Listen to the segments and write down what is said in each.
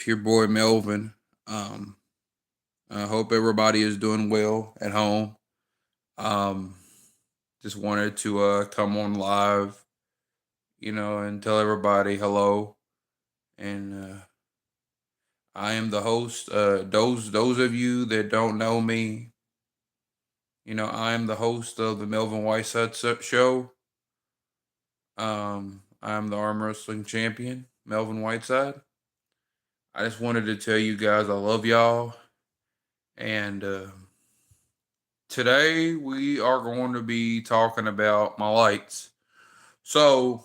Your boy Melvin. Um, I hope everybody is doing well at home. Um, just wanted to come on live, and tell everybody hello. And I am the host. Those of you that don't know me, I am the host of the Melvin Whiteside Show. I am the arm wrestling champion, Melvin Whiteside. I just wanted to tell you guys I love y'all, and today we are going to be talking about my lights. So,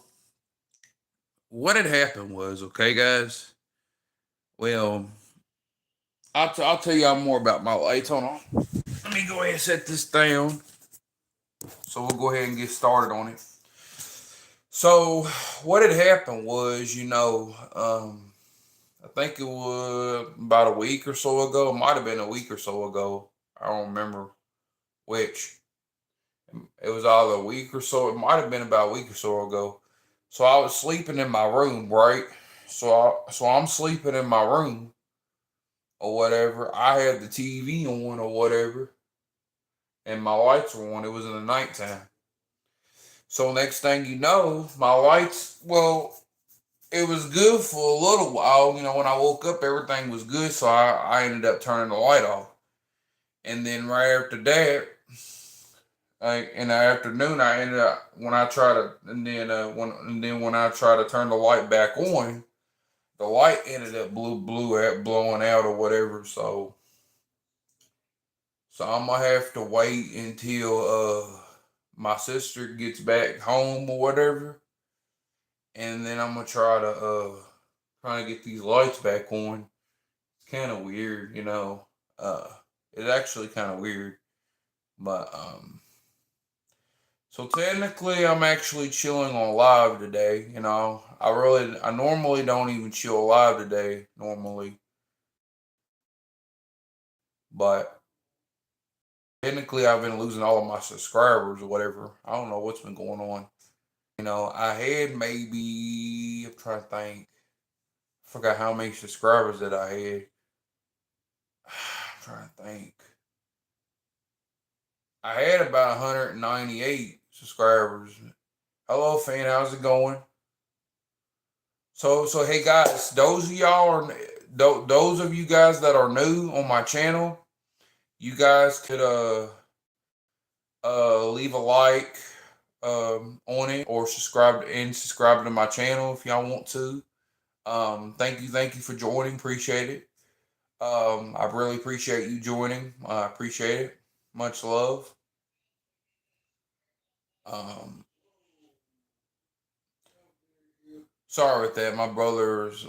what had happened was, okay, guys. Well, I'll tell y'all more about my lights. Hold on. Let me go ahead and set this down. So we'll go ahead and get started on it. So, what had happened was, I think it was about a week or so ago. It might have been a week or so ago. I don't remember which. It was either a week or so. It might have been about a week or so ago. So I was sleeping in my room, right? So I'm sleeping in my room or whatever. I had the TV on or whatever, and my lights were on. It was in the nighttime. So next thing you know, my lights. Well, it was good for a little while. When I woke up, everything was good. So I ended up turning the light off, and then right after that, like in the afternoon, I ended up when I try to, and then when I try to turn the light back on, the light ended up blowing out or whatever. So I'm gonna have to wait until my sister gets back home or whatever, and then I'm gonna try to get these lights back on. It's kind of weird, Uh, it's actually kind of weird, but so technically, I'm actually chilling on live today. I normally don't even chill live today normally, but technically, I've been losing all of my subscribers or whatever. I don't know what's been going on. I had maybe I'm trying to think. I forgot how many subscribers that I had. I'm trying to think. I had about 198 subscribers. Hello, fan. How's it going? So hey guys, those of you guys that are new on my channel, you guys could leave a like on it or subscribe to my channel if y'all want to. Thank you for joining. Appreciate it. I really appreciate you joining. I appreciate it. Much love. Um, Sorry with that. My brother's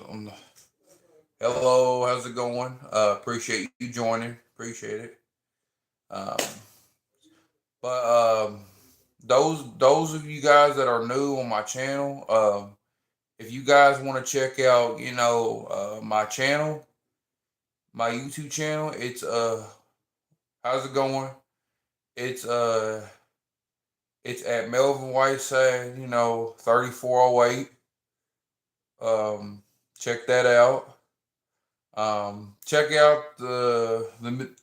hello. How's it going? Appreciate you joining. Appreciate it. Um, but those of you guys that are new on my channel, if you guys want to check out, my channel, my YouTube channel, how's it going? It's it's at Melvin Whiteside, 3408. Check that out. Check out the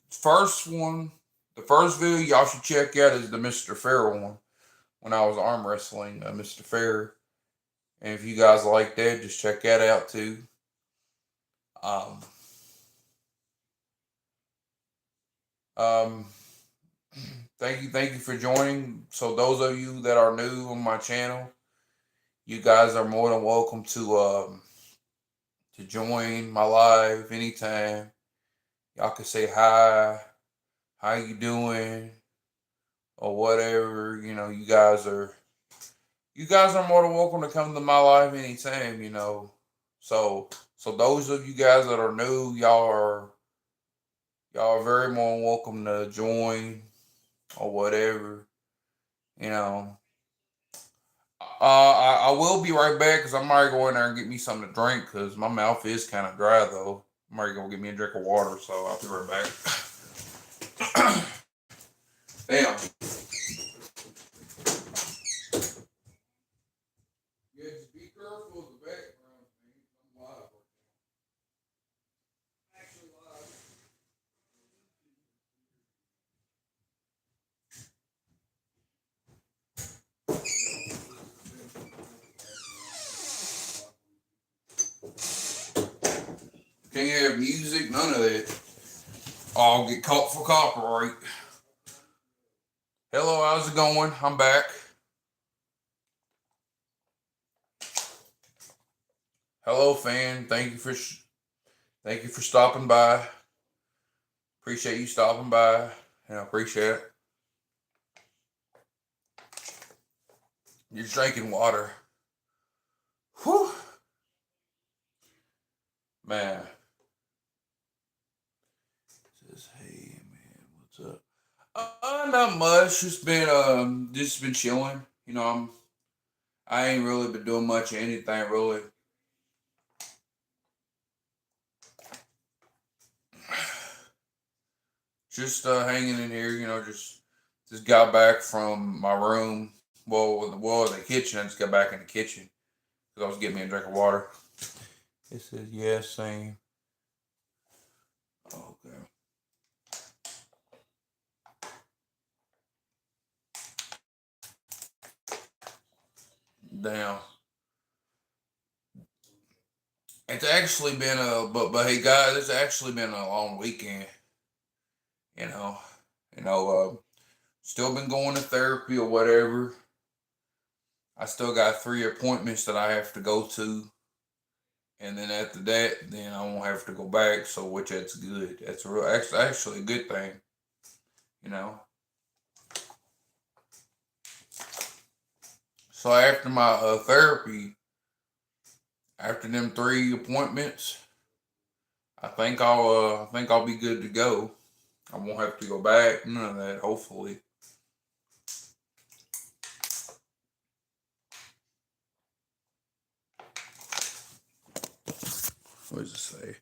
first one. The first video y'all should check out is the Mr. Fair one when I was arm wrestling Mr. Fair. And if you guys like that, just check that out too. Um, um, thank you for joining. So those of you that are new on my channel, you guys are more than welcome to join my live anytime. Y'all can say hi, how you doing, or whatever. You guys are more than welcome to come to my live anytime. So those of you guys that are new, y'all are very more than welcome to join or whatever. You know. I will be right back because I'm already going there and get me something to drink because my mouth is kind of dry though. I'm already gonna get me a drink of water, so I'll be right back. Damn. Yeah, just be careful of the background. I'm live. have music, none of that. I'll get caught for copyright. Hello, how's it going? I'm back. Hello, fan. Thank you for stopping by. Appreciate you stopping by, and I appreciate it. You're drinking water. Whew, man. Says, hey man, what's up? Not much. Just been chilling. I ain't really been doing much of anything really. Just hanging in here. Just got back from my room. Well, the kitchen. I just got back in the kitchen because I was getting me a drink of water. It says yeah, same. Okay. Damn. It's actually been but hey guys, it's actually been a long weekend. You know, you know. Still been going to therapy or whatever. I still got 3 appointments that I have to go to, and then after that, then I won't have to go back. So which that's good. That's actually a good thing. You know. So after my therapy, after them 3 appointments, I think I'll be good to go. I won't have to go back. None of that. Hopefully. What does it say?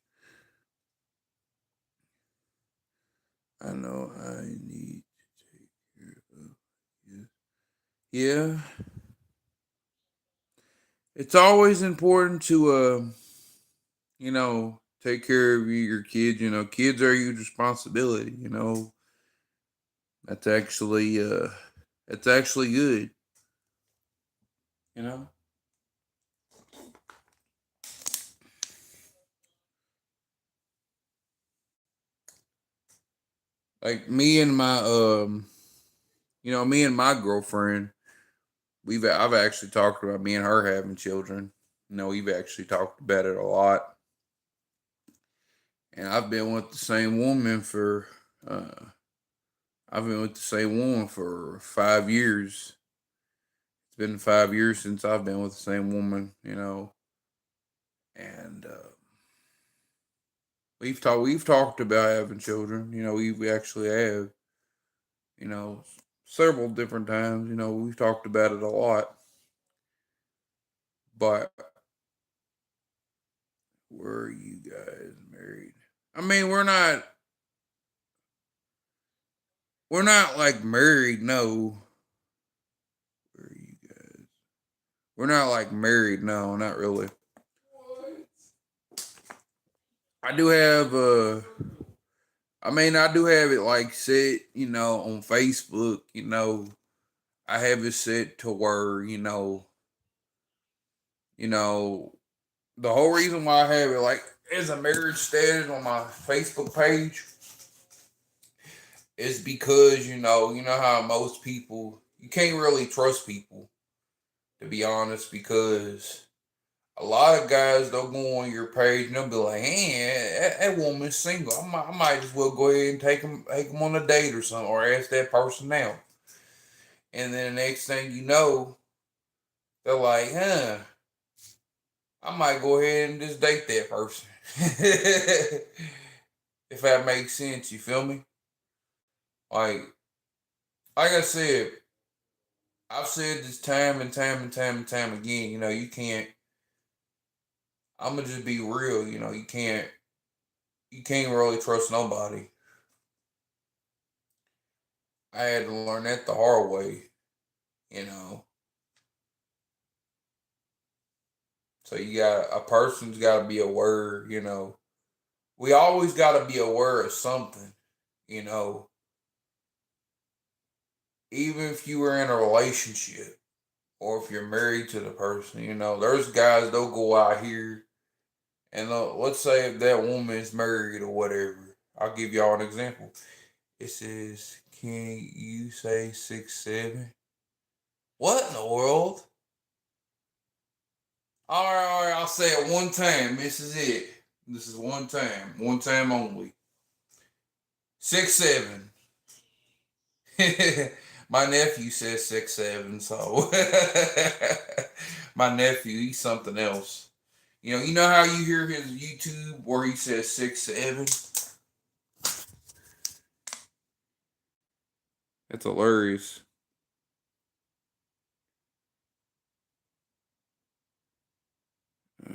I know I need to take care of you. Yeah, it's always important to take care of your kids. Kids are your responsibility. That's actually that's actually good. You know, like me and my girlfriend. I've actually talked about me and her having children. We've actually talked about it a lot, and uh, I've been with the same woman for 5 years. It's been 5 years since I've been with the same woman, and we've talked about having children. We actually have, you know, several different times. We've talked about it a lot, but were you guys married? I mean, we're not like married. No, were you guys? We're not like married. No, not really. I do have I do have it like set, on Facebook. I have it set to where, you know, the whole reason why I have it like as a marriage status on my Facebook page is because, you know how most people you can't really trust people, to be honest, because a lot of guys they'll go on your page and they'll be like, "Hey, that woman's single. I might as well go ahead and take them on a date or something, or ask that person out." And then the next thing you know, they're like, "Huh, I might go ahead and just date that person." If that makes sense, you feel me? Like, like I said, I've said this time and time and time and time again. You can't. I'm gonna just be real. You can't really trust nobody. I had to learn that the hard way. You know, so a person's got to be aware. We always got to be aware of something. You know, even if you were in a relationship or if you're married to the person. There's guys they'll go out here And let's say if that woman is married or whatever, I'll give y'all an example. It says, "Can you say 6'7"?" What in the world? All right, I'll say it one time. This is it. This is one time only. 6'7". My nephew says 6'7", so my nephew, he's something else. You know how you hear his YouTube where he says 6'7"? It's hilarious. Uh,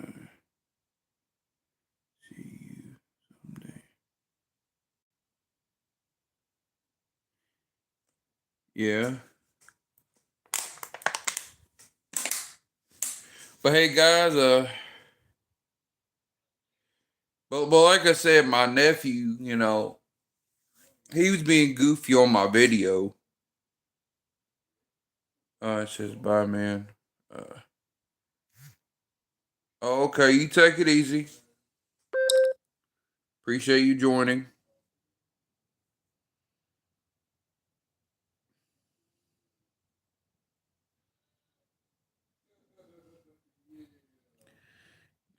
see you someday. Yeah, but hey guys, but like I said, my nephew, he was being goofy on my video. It says bye, man. Uh, okay, you take it easy. Appreciate you joining.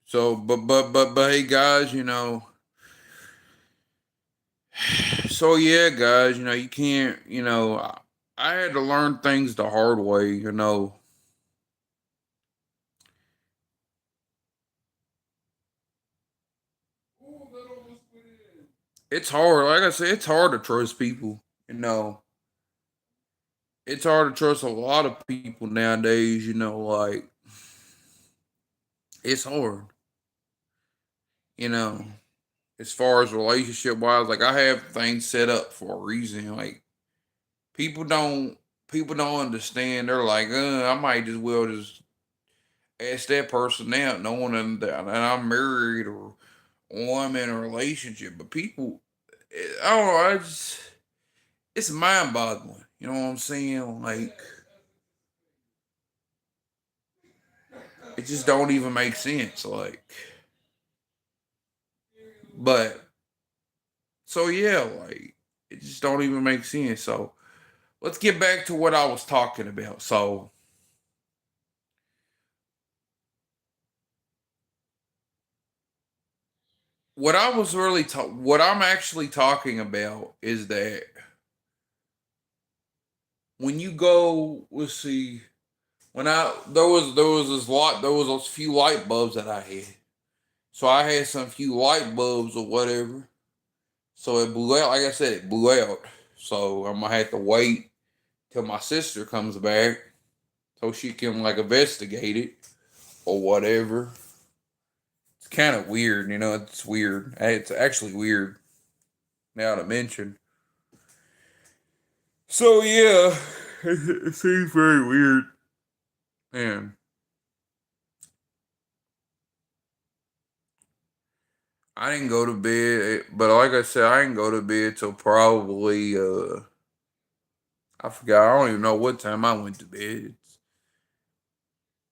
So, but hey guys, so yeah, guys, you can't, I had to learn things the hard way. It's hard. Like I said, it's hard to trust people. You know, it's hard to trust a lot of people nowadays. Like it's hard. You know, as far as relationship wise, like I have things set up for a reason. Like people don't people don't understand. They're like, I might as well just ask that person out, knowing that I'm married or I'm in a relationship. But people, I don't know. It's mind boggling. You know what I'm saying? Like it just don't even make sense. Like, but so yeah, like it just don't even make sense. So let's get back to what I was talking about. So what I'm actually talking about is that when you go, let's see, when I there was a few light bulbs that I had. So I had some few light bulbs or whatever. So it blew out. Like I said, it blew out. So I'm gonna have to wait till my sister comes back so she can like investigate it or whatever. It's kind of weird, It's weird. It's actually weird now to mention. So yeah, it seems very weird. Man, I didn't go to bed, but like I said, I didn't go to bed till probably I forgot. I don't even know what time I went to bed.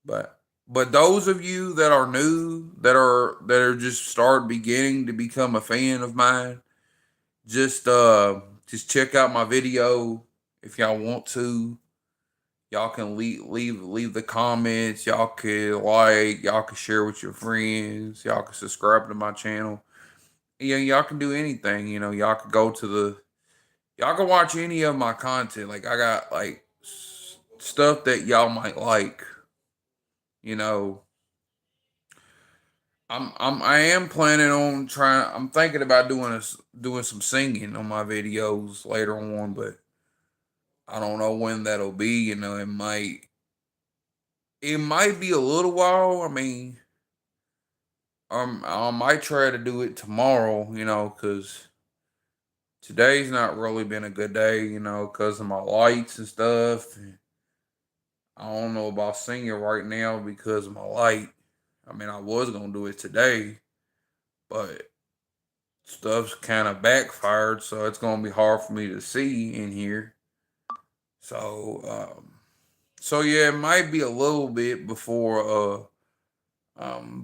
But those of you that are new, that are just start beginning to become a fan of mine, just check out my video if y'all want to. Y'all can leave the comments. Y'all can like. Y'all can share with your friends. Y'all can subscribe to my channel. Yeah, y'all can do anything. Y'all can go to the. Y'all can watch any of my content. Like I got like stuff that y'all might like. You know, I am planning on trying. I'm thinking about doing some singing on my videos later on, but I don't know when that'll be. It might be a little while. I mean, I might try to do it tomorrow. Because today's not really been a good day. Because of my lights and stuff. I don't know about singing right now because of my light. I mean, I was gonna do it today, but stuff's kind of backfired, so it's gonna be hard for me to see in here. So, so yeah, it might be a little bit before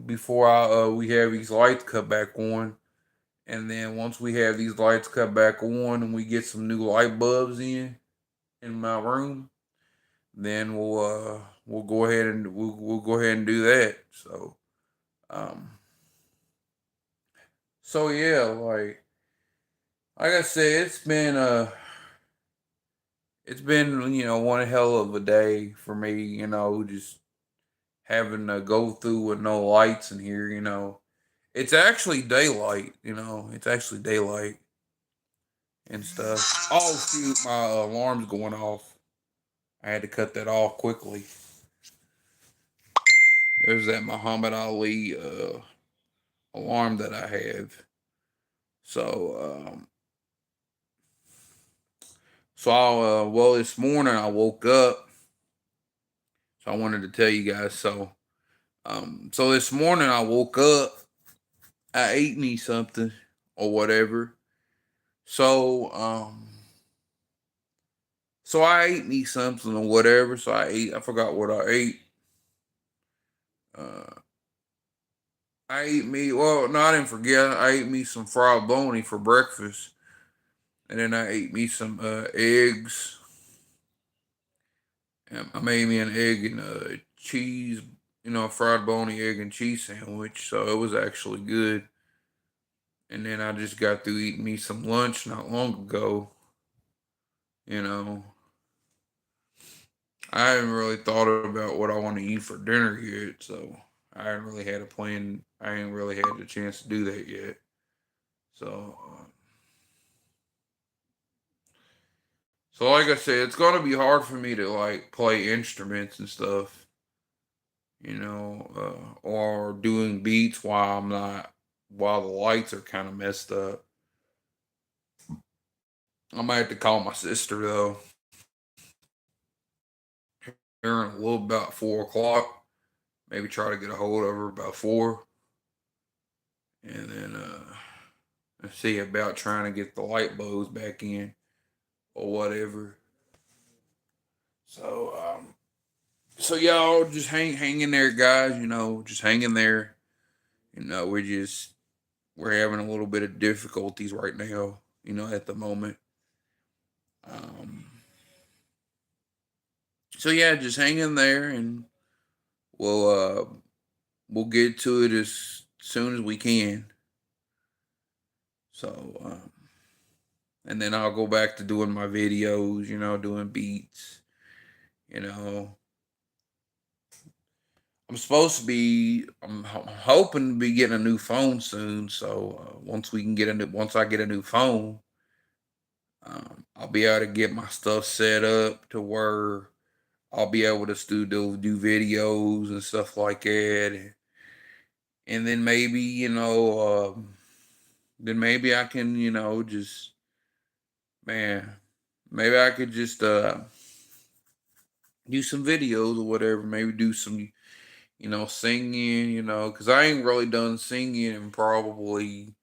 before we have these lights cut back on. And then once we have these lights cut back on and we get some new light bulbs in my room, then we'll go ahead and we'll go ahead and do that. Um so yeah, like I said, it's been one hell of a day for me, just having to go through with no lights in here. It's actually daylight. It's actually daylight and stuff. Oh shoot, my alarm's going off. I had to cut that off quickly. There's that Muhammad Ali alarm that I have. So well, this morning I woke up. So I wanted to tell you guys. So this morning I woke up. I ate me something or whatever. So so I ate me something or whatever. So I ate. I forgot what I ate. Uh, I ate me. Well, no, I didn't forget. I ate me some fried bologna for breakfast, and then I ate me some eggs. And I made me an egg and cheese. Fried bologna egg and cheese sandwich. So it was actually good. And then I just got through eating me some lunch not long ago. You know, I haven't really thought about what I want to eat for dinner yet, so I haven't really had a plan. I ain't really had the chance to do that yet. So, like I said, it's gonna be hard for me to like play instruments and stuff, or doing beats while the lights are kind of messed up. I might have to call my sister though here in a little about 4 o'clock. Maybe try to get a hold of her about 4, and then see about trying to get the light bulbs back in or whatever. So so y'all just hang in there, guys. Just hang in there. We're having a little bit of difficulties right now. At the moment. Um, so yeah, just hang in there, and we'll uh we'll get to it as soon as we can. So and then I'll go back to doing my videos. Doing beats. You know, I'm hoping to be getting a new phone soon. So once I get a new phone, I'll be able to get my stuff set up to where I'll be able to do videos and stuff like that, and then maybe then maybe I can just man, maybe I could just do some videos or whatever. Maybe do some singing. Because I ain't really done singing in probably.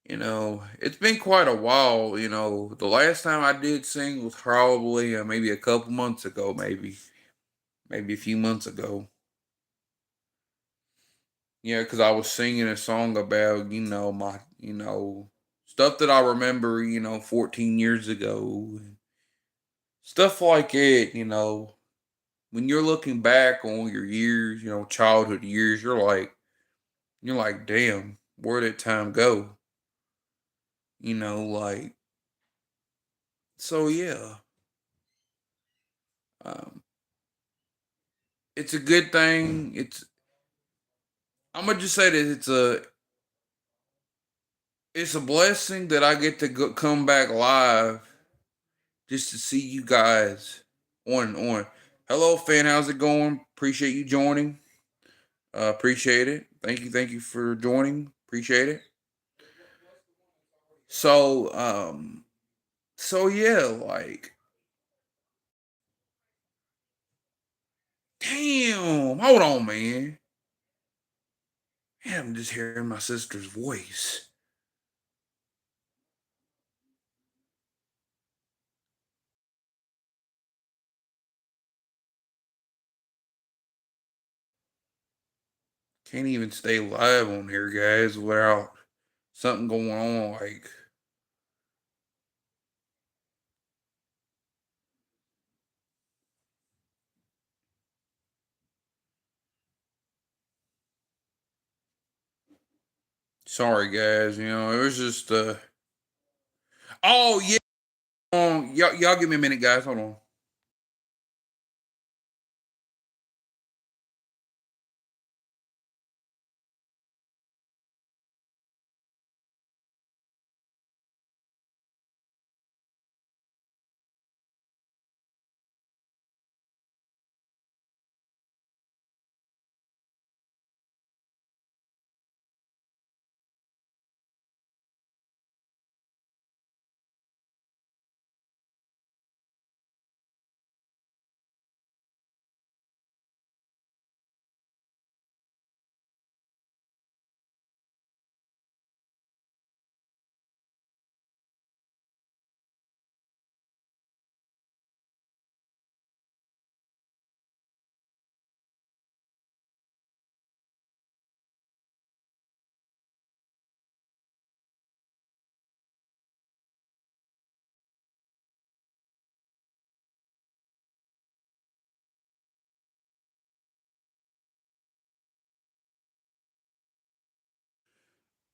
It's been quite a while. The last time I did sing was probably maybe a couple months ago, maybe a few months ago. Yeah, because I was singing a song about my stuff that I remember 14 years ago, stuff like it. When you're looking back on your years, childhood years, you're like, damn, where did time go? Like, so yeah. Um, it's a good thing. I'm gonna just say that it's a blessing that I get to come back live just to see you guys on. Hello, fan. How's it going? Appreciate you joining. Appreciate it. Thank you for joining. Appreciate it. So, so yeah, damn. Hold on, man. Man, I'm just hearing my sister's voice. Can't even stay live on here, guys, without something going on. Like, sorry, guys. It was just. Oh yeah. Y'all give me a minute, guys. Hold on.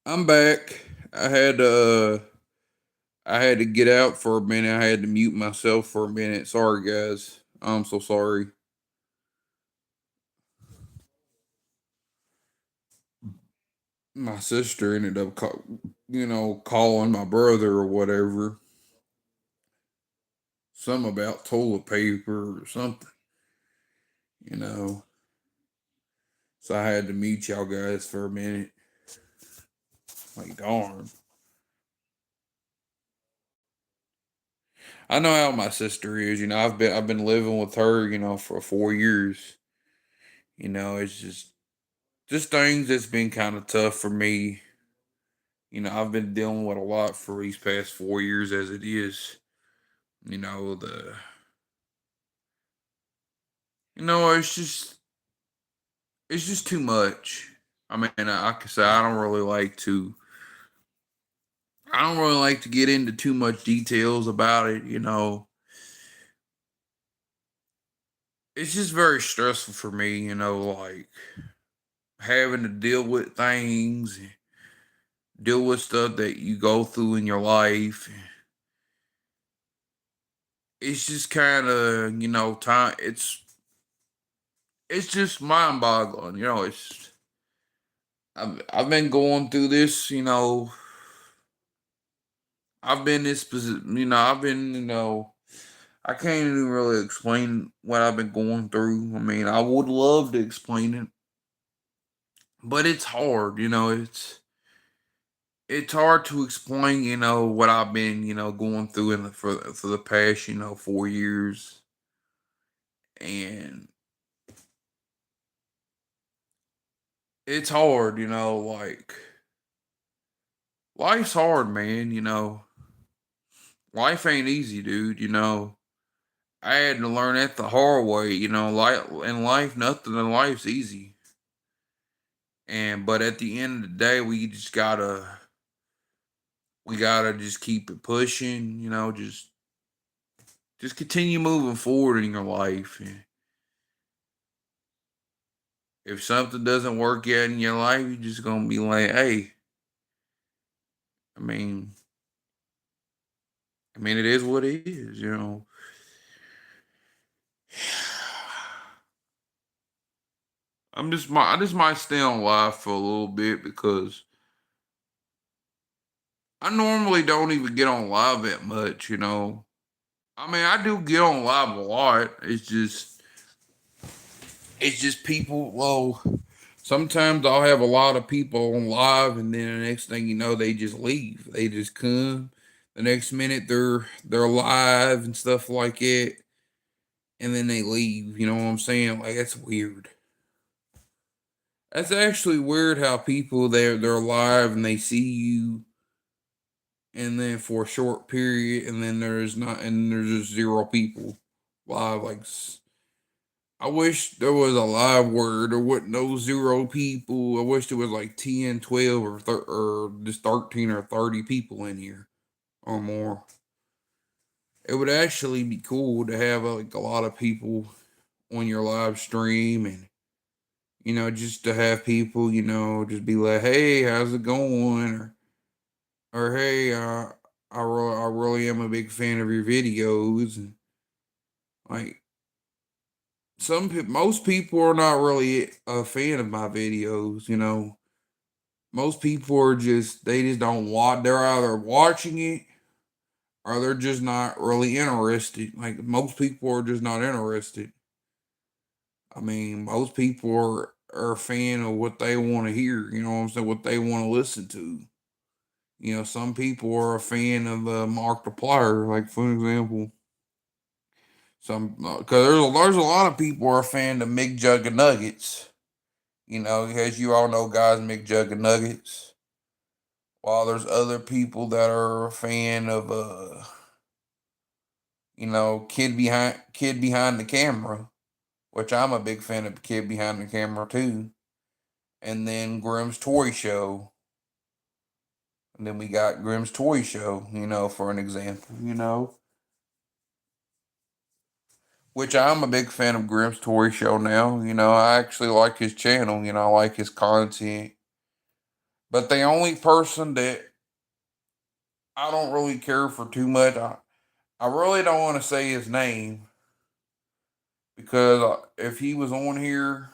I'm back. I had to get out for a minute. I had to mute myself for a minute. Sorry, guys. I'm so sorry. My sister ended up, calling my brother or whatever. Some about toilet paper or something, you know. So I had to mute y'all guys for a minute. Like, darn. I know how my sister is. I've been living with her, for 4 years. It's just things that's been kind of tough for me. I've been dealing with a lot for these past 4 years as it is. You know, the it's just too much. I mean, I can say I don't really like to get into too much details about it. It's just very stressful for me. Like having to deal with things, deal with stuff that you go through in your life. It's just kind of time. It's just mind boggling. I've been going through this. I've been this position. I've been I can't even really explain what I've been going through. I mean, I would love to explain it, but it's hard. It's hard to explain. What I've been going through for the past 4 years, and it's hard. Like life's hard, man. Life ain't easy, dude. I had to learn that the hard way. Life in life, nothing in life's easy. But at the end of the day, we gotta just keep it pushing. Just continue moving forward in your life. And if something doesn't work out in your life, you're just gonna be like, hey, I mean, it is what it is. I just might stay on live for a little bit because I normally don't even get on live that much. I mean, I do get on live a lot. It's just people. Well, sometimes I'll have a lot of people on live, and then the next thing you know, they just leave. They just come. The next minute, they're live and stuff like it, and then they leave. You know what I'm saying? Like that's weird. That's actually weird how people they're live and they see you, and then for a short period, and then there's not, and there's just zero people live. Like I wish there was a live word. There wasn't no zero people. I wish there was like 10, 12, or just 13 or 30 people in here or more. It would actually be cool to have like a lot of people on your live stream, and just to have people, just be like, "Hey, how's it going?" or "Hey, I really am a big fan of your videos." And like most people are not really a fan of my videos. Most people are they just don't watch. They're either watching it or they're just not really interested. Like most people are just not interested. I mean, most people are a fan of what they want to hear. You know what I'm saying? What they want to listen to. Some people are a fan of Markiplier, like for example. Some because there's a lot of people are a fan of McJug and Nuggets. As you all know, guys, McJug and Nuggets. While there's other people that are a fan of kid behind the camera, which I'm a big fan of Kid Behind the Camera too. And then Grimm's Toy Show. And then we got Grimm's Toy Show, for an example, which I'm a big fan of Grimm's Toy Show now. I actually like his channel, I like his content. But the only person that I don't really care for too much, I really don't want to say his name because if he was on here,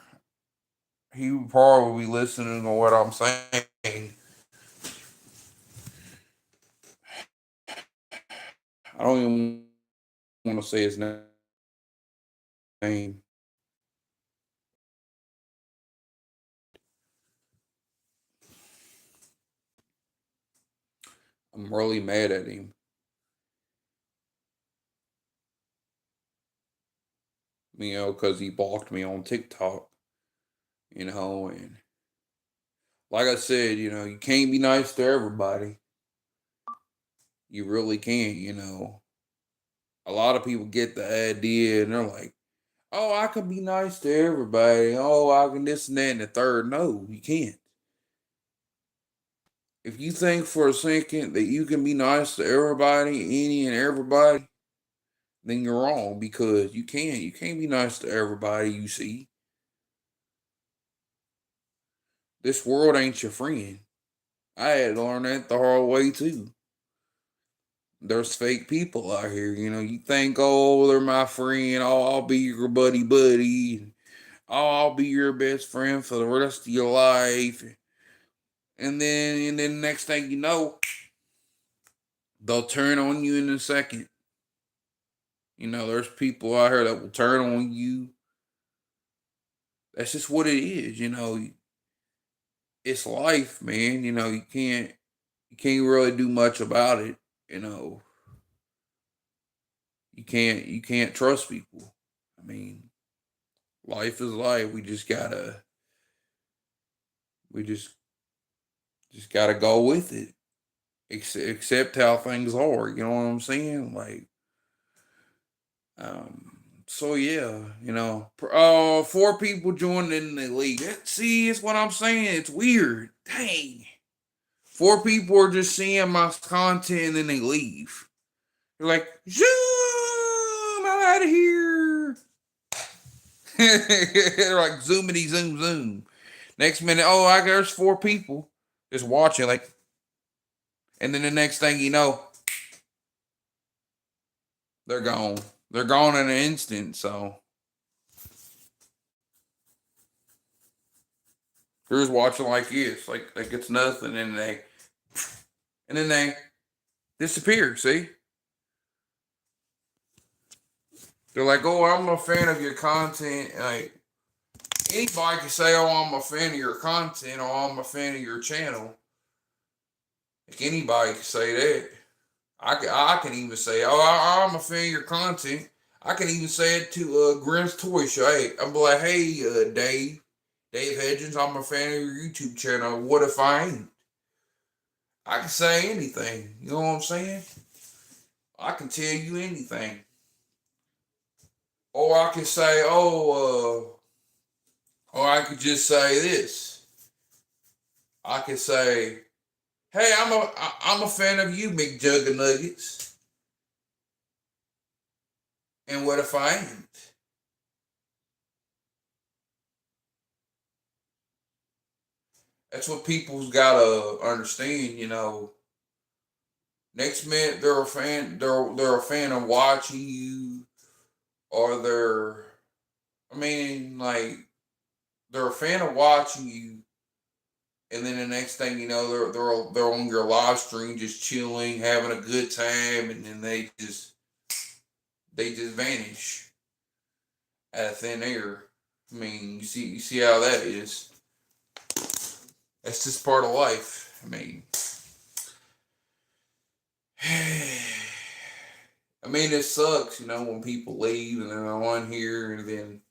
he would probably be listening to what I'm saying. I don't even want to say his name. I'm really mad at him. Because he blocked me on TikTok, and like I said, you can't be nice to everybody. You really can't. A lot of people get the idea and they're like, oh, I can be nice to everybody. Oh, I can this and that and the third. No, you can't. If you think for a second that you can be nice to everybody, any and everybody, then you're wrong because you can't. You can't be nice to everybody you see. This world ain't your friend. I had to learn that the hard way too. There's fake people out here. You think, oh, they're my friend. Oh, I'll be your buddy. Oh, I'll be your best friend for the rest of your life. And then next thing you know, they'll turn on you in a second. There's people out here that will turn on you. That's just what it is. It's life, man. You can't really do much about it. You know, you can't trust people. I mean, life is life. We just gotta go with it. Accept how things are. You know what I'm saying? Like, so yeah, 4 people joined in the league. See, it's what I'm saying. It's weird. Dang. 4 people are just seeing my content and then they leave. They're like, zoom, I'm out of here. They're like zoomity zoom zoom. Next minute, oh, there's 4 people just watching, like, and then the next thing you know, they're gone. They're gone in an instant. So they're just watching like this, like it's nothing, and then they disappear. See, they're like, oh, I'm a fan of your content. Like anybody can say, oh, I'm a fan of your content, or I'm a fan of your channel. Like anybody can say that. I can even say, oh, I'm a fan of your content. I can even say it to Grimm's Toy Show. Hey, I'm like, hey, Dave Hedgens, I'm a fan of your YouTube channel. What if I ain't? I can say anything. You know what I'm saying? I can tell you anything. Or I could say, or I could just say this. I could say, hey, I'm a fan of you, McJugger Nuggets. And what if I ain't? That's what people's gotta understand. Next minute they're a fan. They're a fan of watching you, or I mean, like they're a fan of watching you, and then the next thing you know, they're on your live stream, just chilling, having a good time, and then they just vanish out of thin air. I mean, you see how that is. That's just part of life. I mean, it sucks, when people leave and they're on here and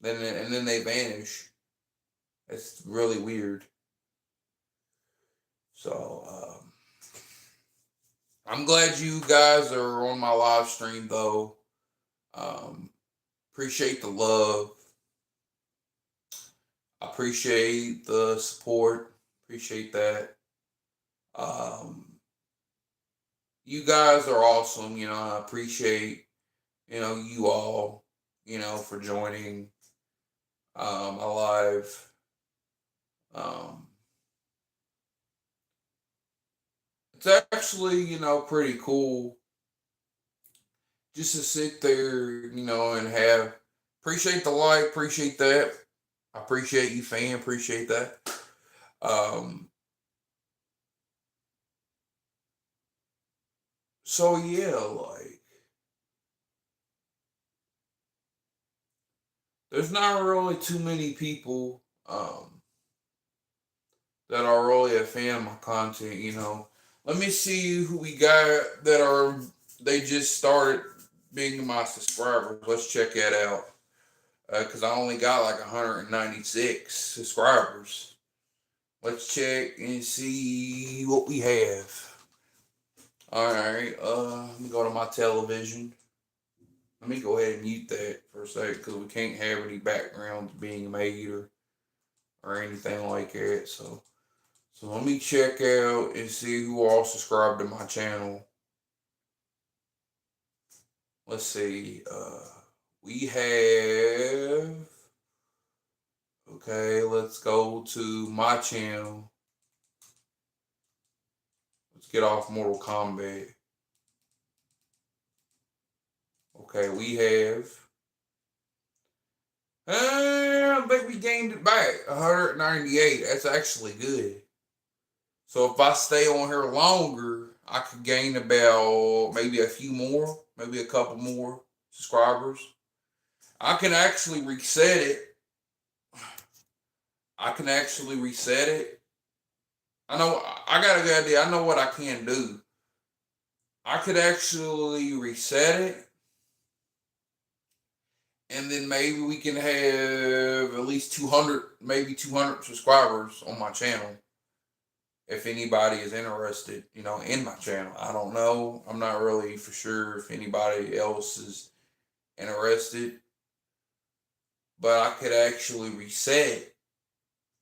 then they vanish. It's really weird. So I'm glad you guys are on my live stream though. Um, Appreciate the love. I appreciate the support. Appreciate that. Um, you guys are awesome. I appreciate you all. For joining my live. Um, it's actually pretty cool just to sit there, and have appreciate the like, appreciate that. I appreciate you, fan, appreciate that. Um, so yeah, like there's not really too many people that are really a fan of my content. Let me see who we got they just started being my subscribers. Let's check that out. Because I only got like 196 subscribers. Let's check and see what we have. All right, let me go to my television. Let me go ahead and mute that for a sec because we can't have any backgrounds being made or anything like that. So let me check out and see who all subscribed to my channel. Let's see. We have. Okay, let's go to my channel. Let's get off Mortal Kombat. Okay, we have. I think we gained it back. 198. That's actually good. So if I stay on here longer, I could gain about maybe a few more, maybe a couple more subscribers. I can actually reset it. I can actually reset it. I know I got a good idea. I know what I can do. I could actually reset it, and then maybe we can have at least 200, maybe 200 subscribers on my channel. If anybody is interested, in my channel, I don't know. I'm not really for sure if anybody else is interested, but I could actually reset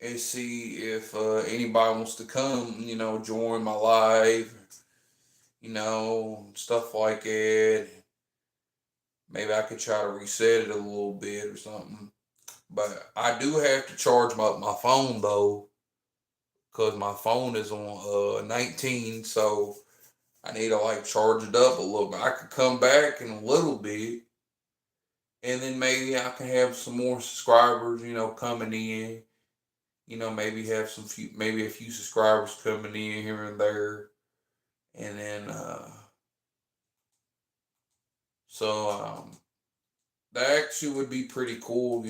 and see if anybody wants to come, join my live, stuff like that. Maybe I could try to reset it a little bit or something. But I do have to charge my phone though, because my phone is on 19, so I need to like charge it up a little bit. I could come back in a little bit, and then maybe I can have some more subscribers, coming in. Maybe have maybe a few subscribers coming in here and there, and then so that actually would be pretty cool.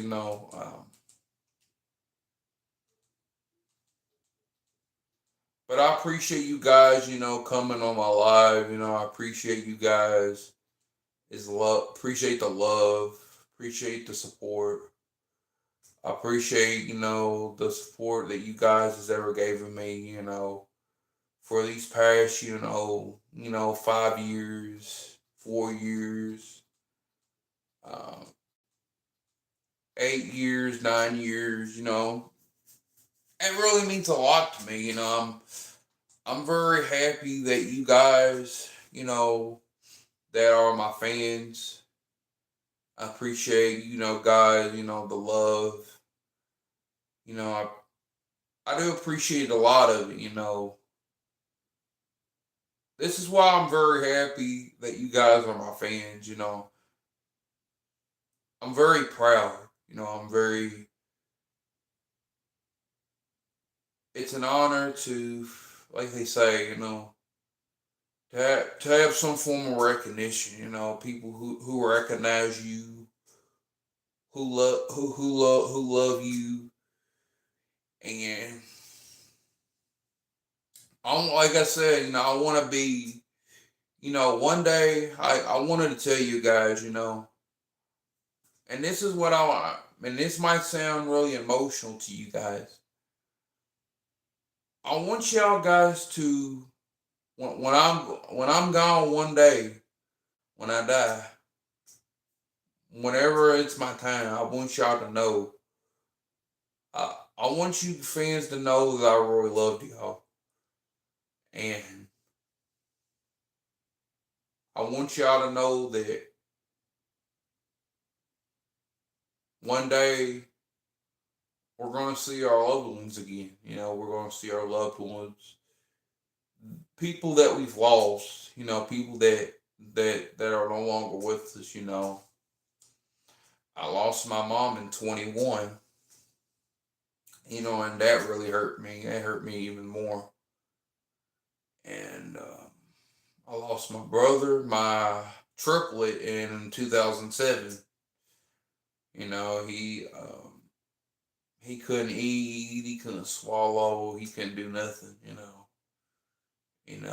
But I appreciate you guys, coming on my live. I appreciate you guys. Is love appreciate the love, appreciate the support. I appreciate, the support that you guys has ever given me, for these past, 5 years, 4 years. 8 years, 9 years. It really means a lot to me. I'm very happy that you guys, that are my fans. I appreciate, guys, the love. You know, I do appreciate a lot of it. This is why I'm very happy that you guys are my fans. I'm very proud. It's an honor to, like they say, to have some form of recognition. People who recognize you, who love you, and like I said, I want to be, one day I wanted to tell you guys, and this is what I want, and this might sound really emotional to you guys. I want y'all guys to, when I'm gone one day, when I die, whenever it's my time, I want y'all to know. I want you fans to know that I really loved y'all, and I want y'all to know that one day we're gonna see our loved ones again. We're gonna see our loved ones, people that we've lost. People that are no longer with us. I lost my mom in 21. And that really hurt me. It hurt me even more. And I lost my brother, my triplet, in 2007. He couldn't eat, he couldn't swallow, he couldn't do nothing. And then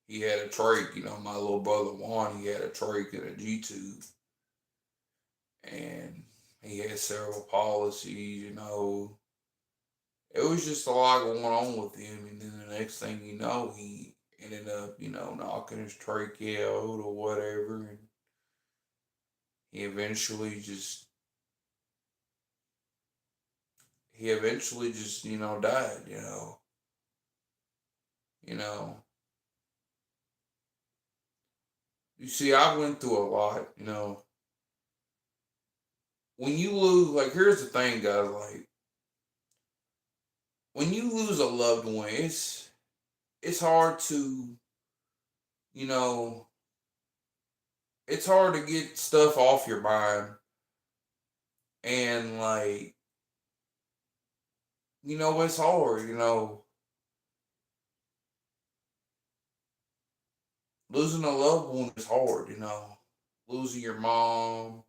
he had a trach. My little brother Juan, he had a trach and a G tube, and he had cerebral palsy. It was just a lot going on with him, and then the next thing you know, he ended up, knocking his trachea out or whatever, and he eventually just died. You know. You see, I went through a lot. When you lose, like, here's the thing, guys. Like, when you lose a loved one, it's hard to, you know, it's hard to get stuff off your mind, and like, it's hard. Losing a loved one is hard. Losing your mom.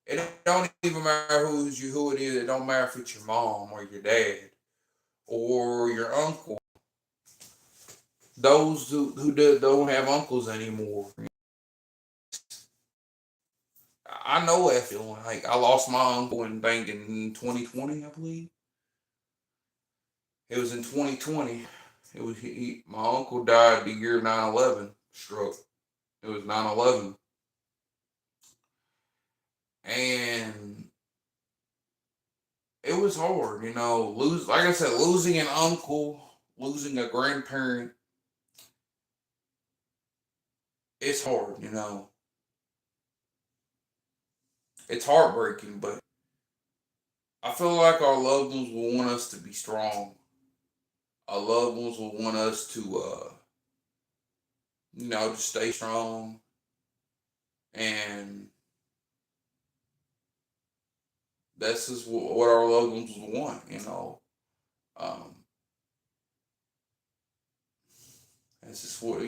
It don't even matter who it is. It don't matter if it's your mom or your dad or your uncle. Those don't have uncles anymore. I know that feeling. Like, I lost my uncle in 2020, I believe. It was in 2020. It was my uncle died the year 9/11 struck. It was 9/11, and it was hard. Like I said, losing an uncle, losing a grandparent, it's hard. It's heartbreaking, but I feel like our loved ones will want us to be strong. Our loved ones will want us to, to stay strong, and that's just what our loved ones want. Um, that's just what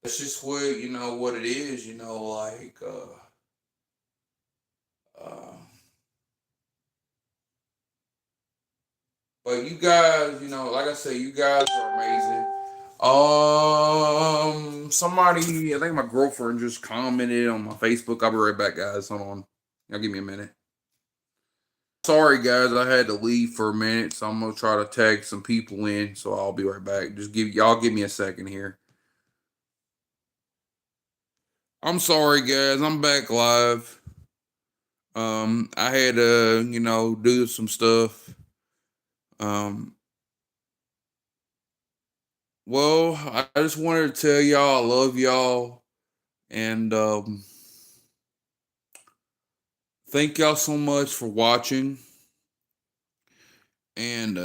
That's just what what it is. Like, uh, but you guys, like I said, you guys are amazing. Somebody, I think my girlfriend just commented on my Facebook. I'll be right back, guys. Hold on. Y'all give me a minute. Sorry, guys. I had to leave for a minute, so I'm gonna try to tag some people in. So I'll be right back. Give me a second here. I'm sorry, guys. I'm back live. I had to, do some stuff. Um, well, I just wanted to tell y'all I love y'all, and thank y'all so much for watching. And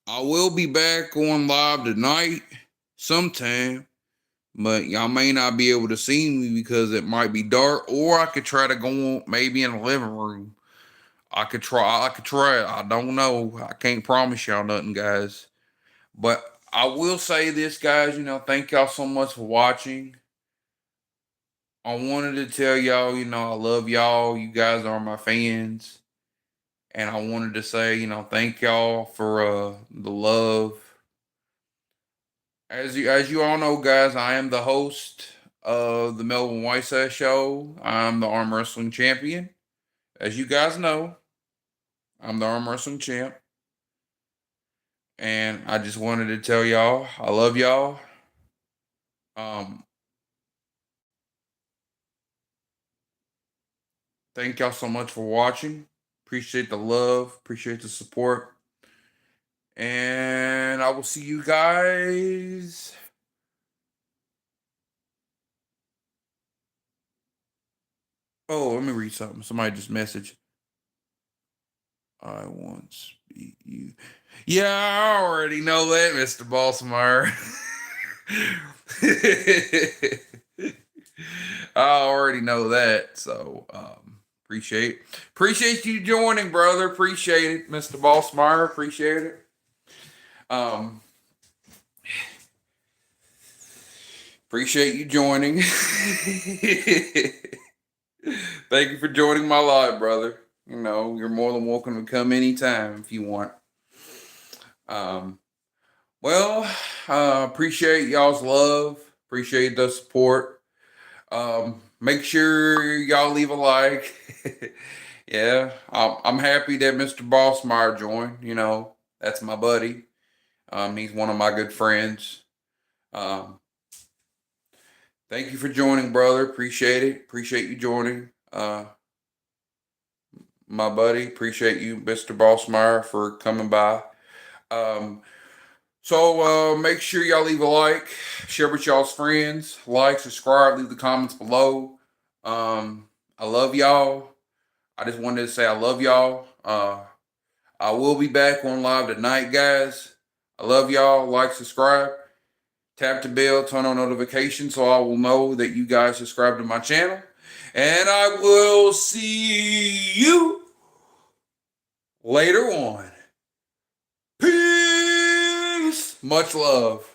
I will be back on live tonight sometime, but y'all may not be able to see me because it might be dark, or I could try to go on maybe in the living room. I could try it. I don't know. I can't promise y'all nothing, guys. But I will say this, guys, thank y'all so much for watching. I wanted to tell y'all, I love y'all. You guys are my fans. And I wanted to say, thank y'all for the love. As you all know, guys, I am the host of the Melvin I show. I'm the arm wrestling champion. As you guys know, I'm the arm wrestling champ. And I just wanted to tell y'all I love y'all. Um, thank y'all so much for watching. Appreciate the love, appreciate the support. And I will see you guys. Oh, let me read something. Somebody just messaged. I once beat you. Yeah, I already know that, Mr. Balsamire. I already know that. So appreciate you joining, brother. Appreciate it, Mr. Balsamire. Appreciate it. Um appreciate you joining. Thank you for joining my live, brother. You're more than welcome to come anytime if you want. Um, well, appreciate y'all's love. Appreciate the support. Make sure y'all leave a like. Yeah, I'm happy that Mr. Bossmeyer joined. That's my buddy. He's one of my good friends. Um, thank you for joining, brother. Appreciate it. Appreciate you joining. My buddy. Appreciate you, Mr. Bossmeyer, for coming by. Um, so make sure y'all leave a like, share with y'all's friends, like, subscribe, leave the comments below. I love y'all. I just wanted to say I love y'all. I will be back on live tonight, guys. I love y'all. Like, subscribe, tap the bell, turn on notifications so I will know that you guys subscribe to my channel. And I will see you later on. Peace. Much love.